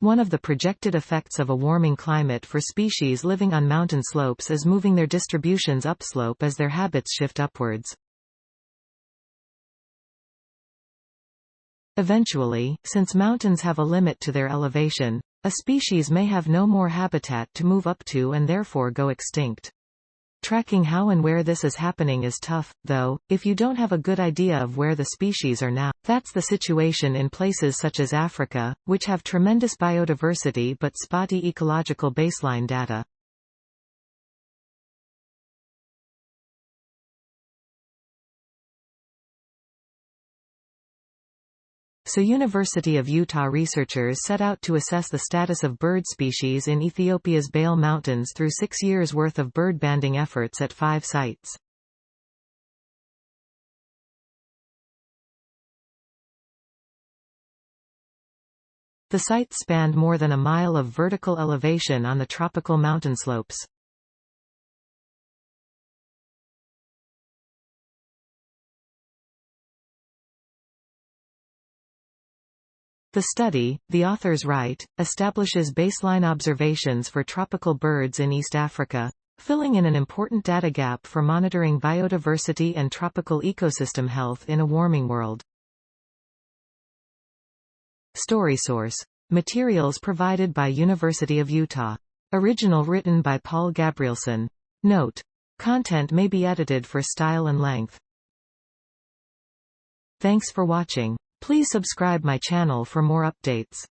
One of the projected effects of a warming climate for species living on mountain slopes is moving their distributions upslope as their habits shift upwards. Eventually, since mountains have a limit to their elevation, a species may have no more habitat to move up to and therefore go extinct. Tracking how and where this is happening is tough, though, if you don't have a good idea of where the species are now. That's the situation in places such as Africa, which have tremendous biodiversity but spotty ecological baseline data. So University of Utah researchers set out to assess the status of bird species in Ethiopia's Bale Mountains through 6 years' worth of bird banding efforts at 5 sites. The sites spanned more than a mile of vertical elevation on the tropical mountain slopes. The study, the authors write, establishes baseline observations for tropical birds in East Africa, filling in an important data gap for monitoring biodiversity and tropical ecosystem health in a warming world. Story source. Materials provided by University of Utah. Original written by Paul Gabrielsen. Note. Content may be edited for style and length. Thanks for watching. Please subscribe my channel for more updates.